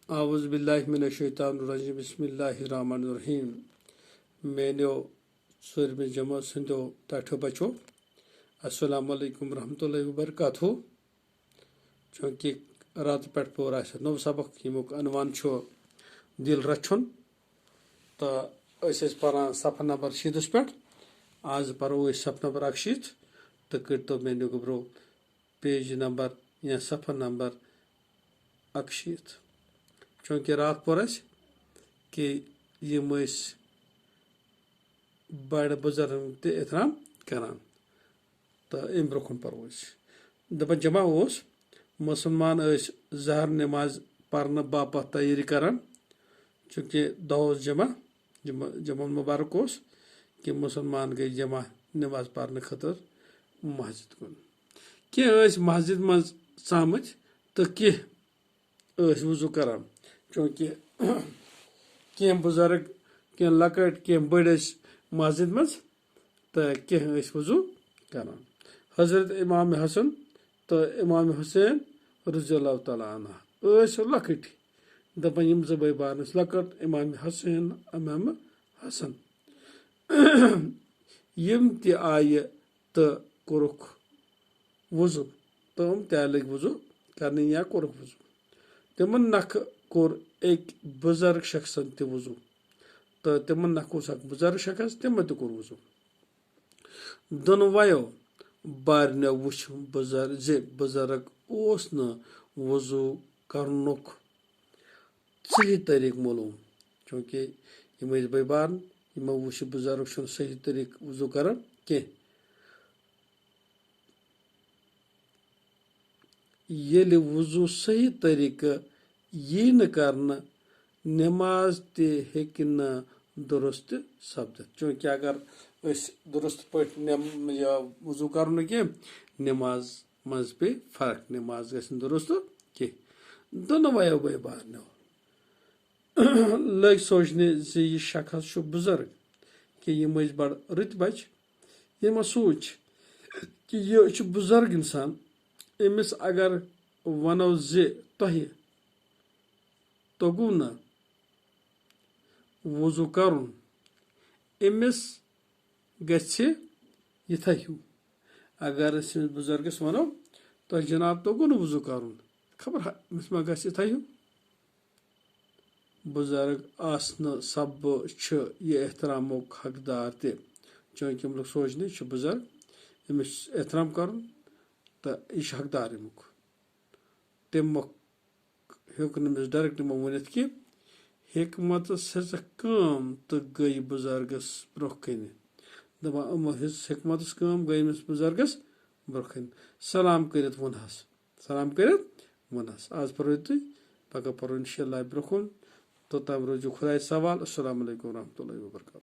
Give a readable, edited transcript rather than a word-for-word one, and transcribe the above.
आऊज़ु बिल्लाहि मिनश शैतानिर रजीम बिस्मिल्लाहिर रहमानिर रहीम। मेनियो सूरह जमा संदो ताठो बचो अस्सलामु अलैकुम रहमतुल्लाहि व बरकातहू। चूँकि रात पे पोर नव सबक यमुक अनवान दिल रछुन तो पारान सफ़ा नंबर 7 पे। आज परो सफ़ा नंबर 7 तो कर मेनू गब्रो पेज नंबर या सफ़ा नंबर 7। चूँकि रात पोर कि यम बड़ बुजुर्ग एहतराम करान तो अम ब्रोखन परो दपान जमा मुसलमान जहर नमाज पढ़ने बापत तैयारी करान। चूँकि दह जमा मुबारक कि मुसलमान गई जमा नमाज पढ़ने खतर मस्जिद कुन कह मस्जिद मज समझ तो कह वजू करान। चूँकि कह बुजुर्ग कह लकट कह बड़ मस्जिद मज तो कह वजू करान। हजरत इमाम हसन तो इमाम हुसैन रज़ियल्लाहु तआला अन्हु लकट दपान यम जो बई बार लकट इमाम हुसैन इमाम हसन यम ते आय तो कोरुख वजू तम ते लग वजू करने या कोरुख वजू तिमन नख कोर एक बुजुर्ग शख्सन ते वजू तो तिमन नख बुजुर्ग शख्स तिम ते कोर वजू दोनों बारनो वुच बुजुर्ग न वजू करनुक सही तरीक मालूम। चूँकि यम बई बार यमो वुच बुजुर्ग सही तरीक वजू करान कह ये वजू सही तरीका यी न करना नमाज ते हेक न दुरुस्त सपदित। चूँकि अगर दुरुस्त पे वजू कर नमाज मज पे फर्क नमाज गि दुरुस्त कह दोनों बई बार लग सोचने यह शख्स बुजुर्ग कि यम बड़ रुत बच यमो सोच कि यह बुजुर्ग इंसान अमिस अगर वनो तह तगु न वजू कर अमिस गथा हूँ अगर बुजुर्गस वनो तो जनाब तगु न वजू कर खबर अमिस मा गथा हूँ बुजुर्ग आसन सब यह एहतरामुक हकदार ते। चूँकि हम लोग सोचने बुजुर्ग अमिस एहतराम कर तो यह हकदार अमुक तम हेक डायरेक्ट यमो वन कि हिकमत कम तो गई बुजुर्गस ब्रोह कन दपान अमो हिकमत गई बुजुर्गस ब्रोह कन सलाम कर वनस आज परो तुम पगह परो इंशाअल्लाह ब्रोह कुन तोताम रोजू खुदा सवाल। अस्सलामु अलैकुम रहमतुल्लाहि व बरकातहू।